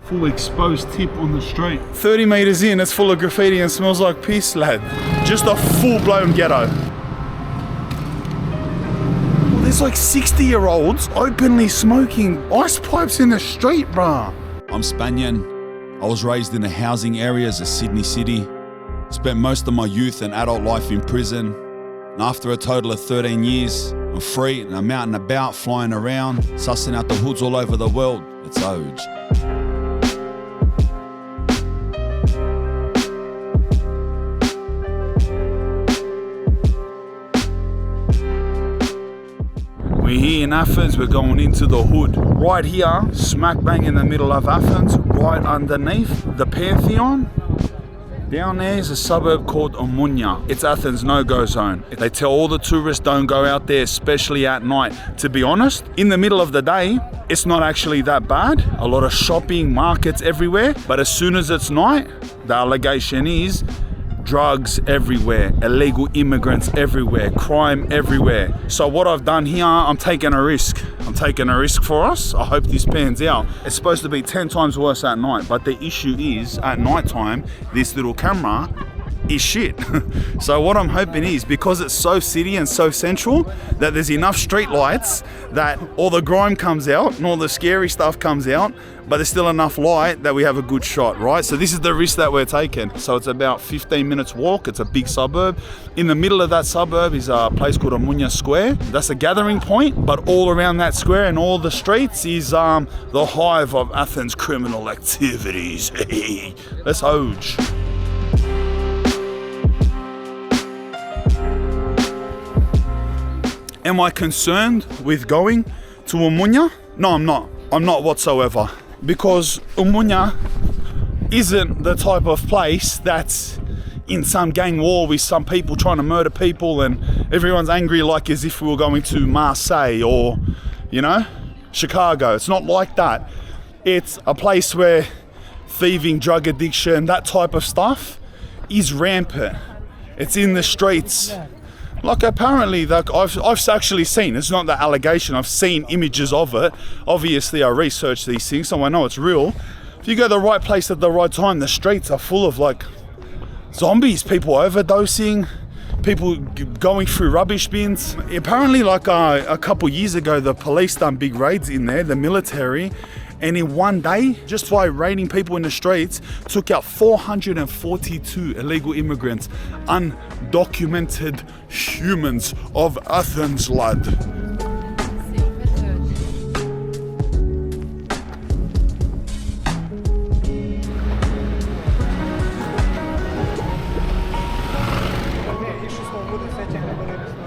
Full exposed tip on the street. 30 meters in, it's full of graffiti and smells like piss, lad. Just a full-blown ghetto. Well, there's like 60-year-olds openly smoking ice pipes in the street, bruh. I'm Spanian. I was raised in the housing areas of Sydney City. Spent most of my youth and adult life in prison. And after a total of 13 years, I'm free and I'm out and about, flying around, sussing out the hoods all over the world. It's Oj. We're here in Athens, we're going into the hood. Right here, smack bang in the middle of Athens, right underneath the Pantheon. Down there is a suburb called Omonoia. It's Athens' no-go zone. They tell all the tourists don't go out there, especially at night. To be honest, in the middle of the day, it's not actually that bad. A lot of shopping, markets everywhere. But as soon as it's night, the allegation is drugs everywhere, illegal immigrants everywhere, crime everywhere. So what I've done here, I'm taking a risk. I'm taking a risk for us. I hope this pans out. It's supposed to be 10 times worse at night, but the issue is at night time, this little camera is shit. So what I'm hoping is, because it's so city and so central, that there's enough street lights that all the grime comes out and all the scary stuff comes out, but there's still enough light that we have a good shot, right? So this is the risk that we're taking. So it's about 15 minutes walk. It's a big suburb. In the middle of that suburb is a place called Omonoia Square. That's a gathering point, but all around that square and all the streets is the hive of Athens criminal activities. Let's Oj. Am I concerned with going to Omonoia? No, I'm not. I'm not whatsoever. Because Omonoia isn't the type of place that's in some gang war with some people trying to murder people and everyone's angry like as if we were going to Marseille or, you know, Chicago. It's not like that. It's a place where thieving, drug addiction, that type of stuff is rampant. It's in the streets. Like apparently, I've actually seen, it's not the allegation, I've seen images of it. Obviously I research these things so I know it's real. If you go to the right place at the right time, the streets are full of like zombies, people overdosing, people going through rubbish bins. Apparently like a couple years ago, the police done big raids in there, the military, and in one day, just by raiding people in the streets, took out 442 illegal immigrants, undocumented humans of Athens, lad.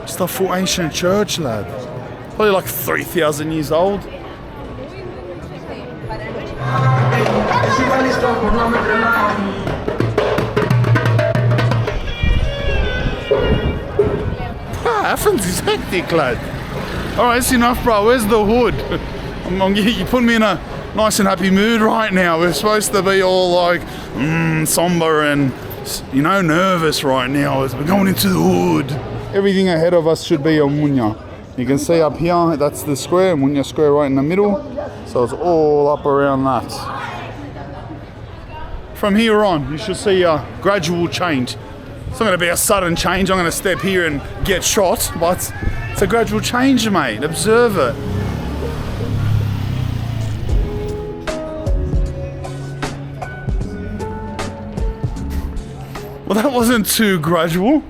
It's the full ancient church, lad. Probably like 3,000 years old. Athens is hectic, lad. Alright, it's enough, bro. Where's the hood? You put me in a nice and happy mood right now. We're supposed to be all like somber and, you know, nervous right now as we're going into the hood. Everything ahead of us should be Omonoia. You can see up here, that's the square, Omonoia Square right in the middle. So it's all up around that. From here on, you should see a gradual change. It's not going to be a sudden change. I'm going to step here and get shot, but it's a gradual change, mate. Observe it. Well, that wasn't too gradual.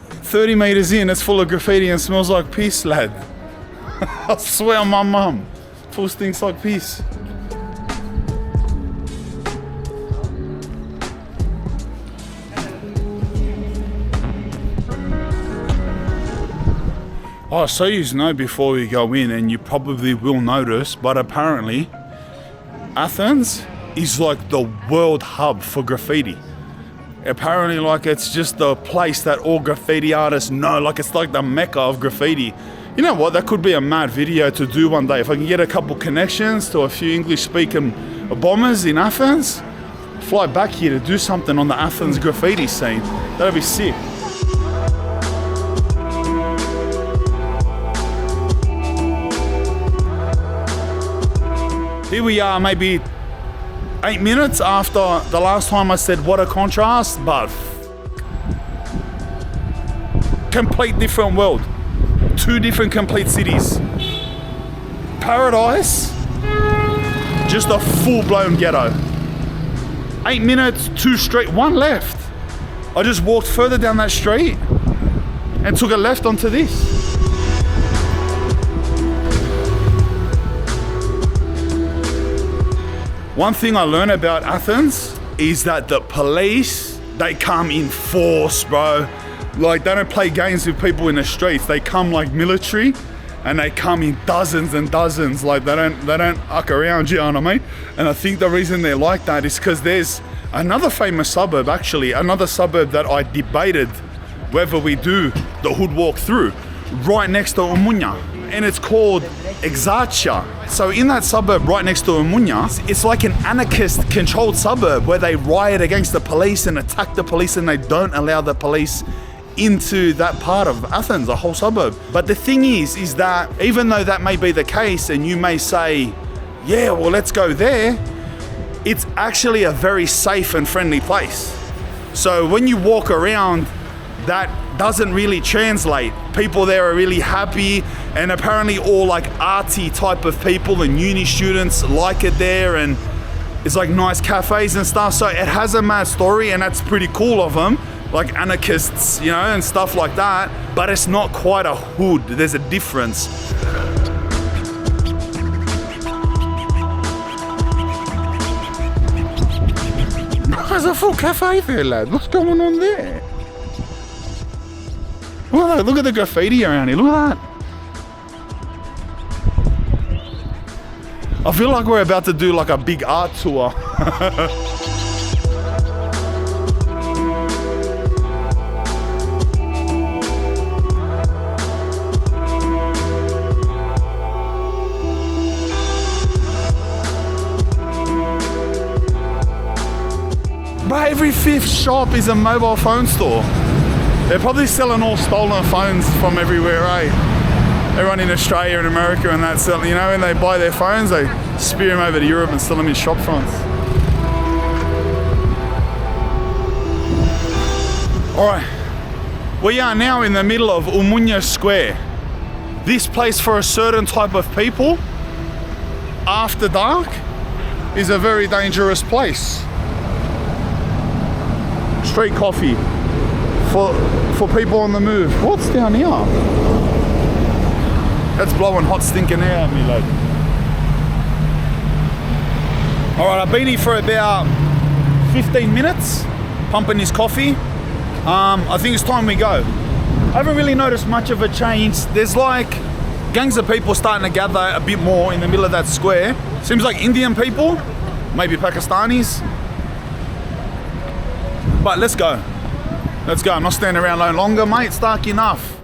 30 meters in, it's full of graffiti and smells like piss, lad. I swear on my mum. Full stinks like piss. Oh, so you know before we go in, and you probably will notice, but apparently Athens is like the world hub for graffiti. Apparently, like, it's just the place that all graffiti artists know, like it's like the mecca of graffiti. You know what, that could be a mad video to do one day. If I can get a couple connections to a few English-speaking bombers in Athens, fly back here to do something on the Athens graffiti scene. That'd be sick. Here we are, maybe 8 minutes after the last time I said what a contrast, but complete different world. 2 different complete cities. Paradise, just a full-blown ghetto. 8 minutes, 2 straight, 1 left. I just walked further down that street and took a left onto this. One thing I learned about Athens is that the police, they come in force, bro. Like, they don't play games with people in the streets. They come like military, and they come in dozens and dozens. Like, they don't uck around, you know what I mean? And I think the reason they're like that is because there's another famous suburb, actually, another suburb that I debated whether we do the hood walk through, right next to Omonoia, and it's called Exarchia. So in that suburb right next to Omonoia, it's like an anarchist controlled suburb where they riot against the police and attack the police, and they don't allow the police into that part of Athens, the whole suburb. But the thing is that even though that may be the case, and you may say, yeah, well, let's go there, it's actually a very safe and friendly place. So when you walk around, that doesn't really translate. People there are really happy, and apparently all like arty type of people and uni students like it there, and it's like nice cafes and stuff. So it has a mad story, and that's pretty cool of them, like anarchists, you know, and stuff like that. But it's not quite a hood. There's a difference. There's a full cafe there, lad. What's going on there? Look at the graffiti around here. Look at that. I feel like we're about to do like a big art tour. But every 5th shop is a mobile phone store. They're probably selling all stolen phones from everywhere, eh? Everyone in Australia and America and that, you know, when they buy their phones, they spear them over to Europe and sell them in shop fronts. All right, we are now in the middle of Omonoia Square. This place for a certain type of people, after dark, is a very dangerous place. Street coffee. For people on the move. What's down here? That's blowing hot stinking air at me, lad. Alright, I've been here for about 15 minutes, pumping this coffee. I think it's time we go. I haven't really noticed much of a change. There's like gangs of people starting to gather a bit more in the middle of that square. Seems like Indian people, maybe Pakistanis. But let's go. Let's go. I'm not standing around no longer, mate. It's dark enough.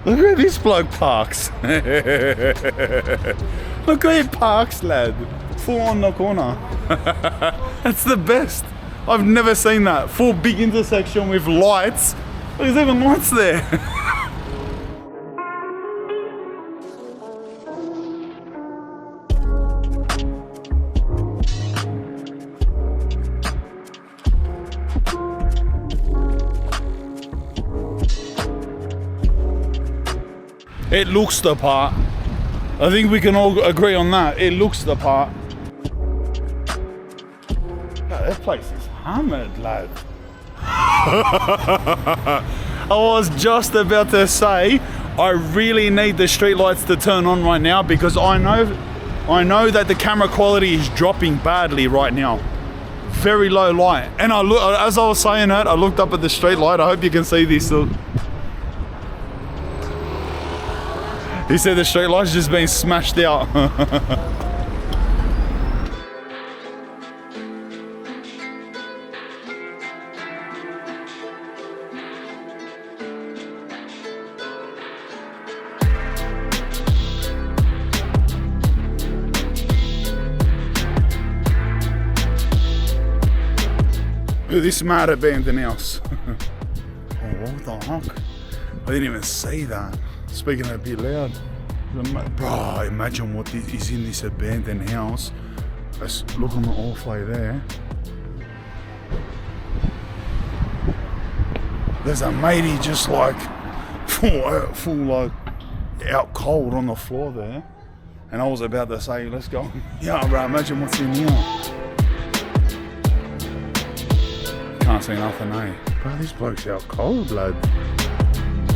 Look where this bloke parks. Look where he parks, lad. Full on the corner. That's the best. I've never seen that. Full big intersection with lights. There's even lights there. It looks the part. I think we can all agree on that. It looks the part. That place is hammered, lad. I was just about to say, I really need the streetlights to turn on right now, because I know that the camera quality is dropping badly right now. Very low light. And as I was saying that, I looked up at the street light. I hope you can see this. He said the street light's just been smashed out. to this mad abandoned house. Oh, what the heck? I didn't even say that. Speaking a bit loud. Bro, imagine what is in this abandoned house. Let's look on the hallway there. There's a matey just like full like out cold on the floor there. And I was about to say, let's go. Yeah, bro, imagine what's in here. Can't see nothing, eh? Bro, this bloke's out cold, lad.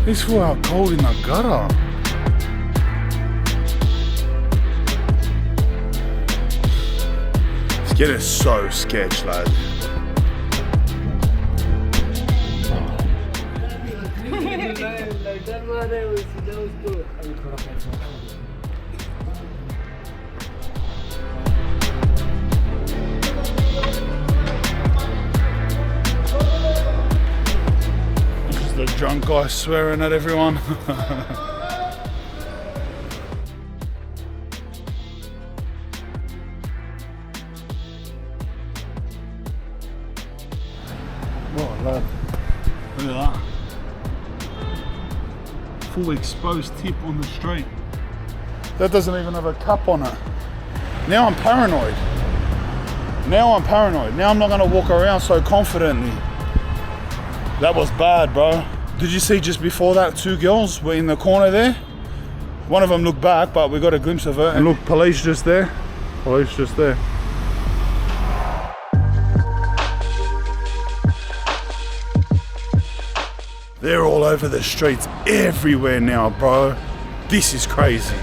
He's full out cold in the gutter. This kid is so sketch, lad. The drunk guy swearing at everyone. What, lad? Look at that. Full exposed tip on the street. That doesn't even have a cup on it. Now I'm paranoid. Now I'm not gonna walk around so confidently. That was bad, bro. Did you see just before that 2 girls were in the corner there? One of them looked back, but we got a glimpse of her. And look, police just there. Police just there. They're all over the streets everywhere now, bro. This is crazy.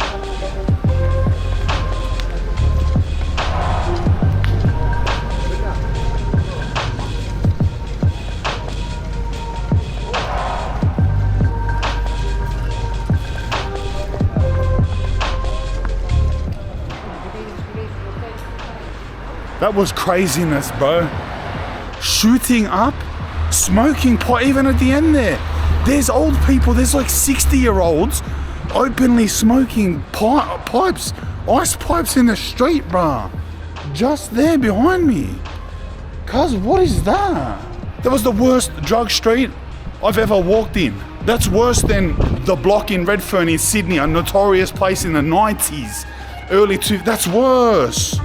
That was craziness, bro. Shooting up, smoking pot, even at the end there. There's old people, there's like 60-year-olds openly smoking pipes, ice pipes in the street, bro. Just there behind me. Cuz, what is that? That was the worst drug street I've ever walked in. That's worse than the block in Redfern in Sydney, a notorious place in the 90s, early 2000s. That's worse.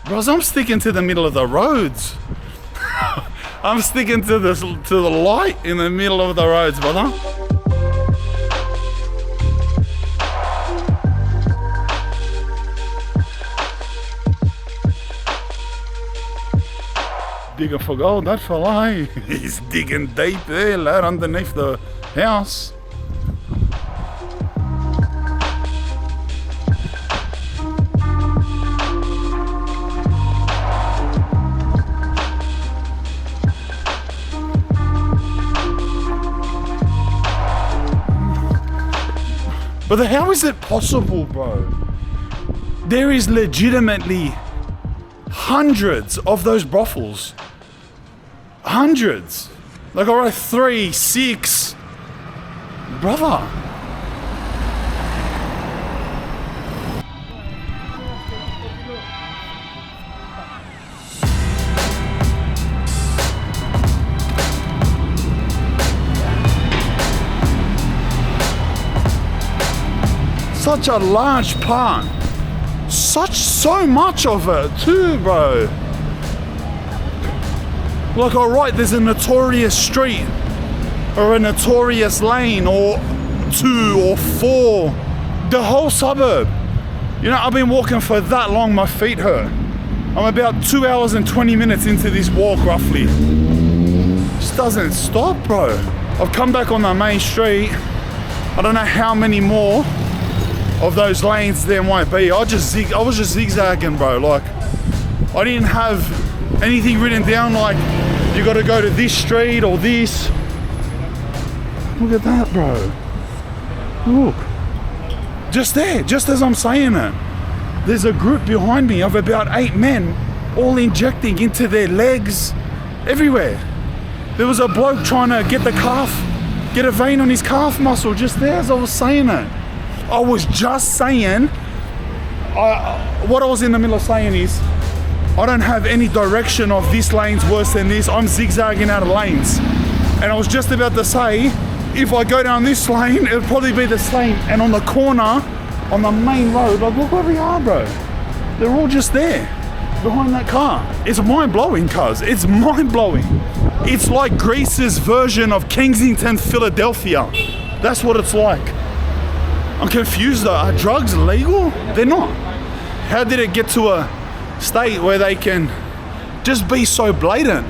Bros, I'm sticking to the middle of the roads. I'm sticking to the light in the middle of the roads, brother. Digging for gold, that fella, eh? He's digging deep there, lad, underneath the house. But how is it possible, bro? There is legitimately hundreds of those brothels. Hundreds. Like, all right, 3, 6. Brother. Such a large part. So much of it too, bro. Like, alright, there's a notorious street or a notorious lane or 2 or 4. The whole suburb. You know, I've been walking for that long, my feet hurt. I'm about 2 hours and 20 minutes into this walk, roughly. Just doesn't stop, bro. I've come back on the main street. I don't know how many more of those lanes there might be. I was just zigzagging, bro. Like, I didn't have anything written down like you got to go to this street or this. Look at that, bro. Look, just there, just as I'm saying it. there's a group behind me of about 8 men, all injecting into their legs, everywhere. There was a bloke trying to get a vein on his calf muscle just there as I was saying it. I was just saying, what I was in the middle of saying is, I don't have any direction of this lane's worse than this. I'm zigzagging out of lanes. And I was just about to say, if I go down this lane, it'll probably be the same. And on the corner, on the main road, like look where we are, bro. They're all just there, behind that car. It's mind-blowing, cuz. It's mind-blowing. It's like Greece's version of Kensington, Philadelphia. That's what it's like. I'm confused though. Are drugs legal? They're not. How did it get to a state where they can just be so blatant?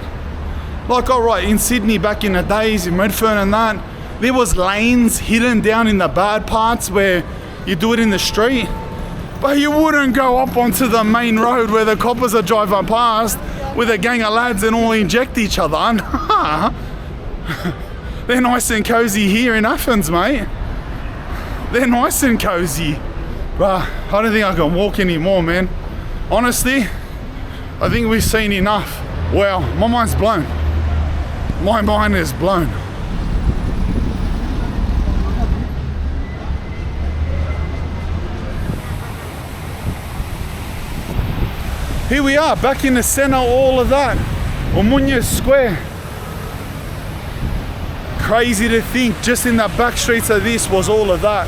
Like, alright, in Sydney back in the days, in Redfern and that, there was lanes hidden down in the bad parts where you do it in the street. But you wouldn't go up onto the main road where the coppers are driving past with a gang of lads and all inject each other. They're nice and cozy here in Athens, mate. They're nice and cozy. But I don't think I can walk anymore, man. Honestly, I think we've seen enough. Wow, my mind's blown. My mind is blown. Here we are, back in the center, all of that. Omonoia Square. Crazy to think, just in the back streets of this was all of that.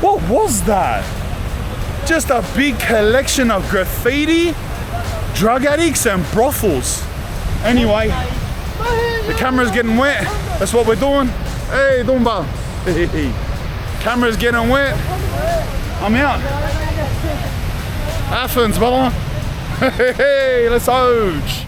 What was that? Just a big collection of graffiti, drug addicts and brothels. Anyway, the camera's getting wet. That's what we're doing. Hey, Dumba. Hey. Camera's getting wet. I'm out. Athens, brother. Hey, let's ouch.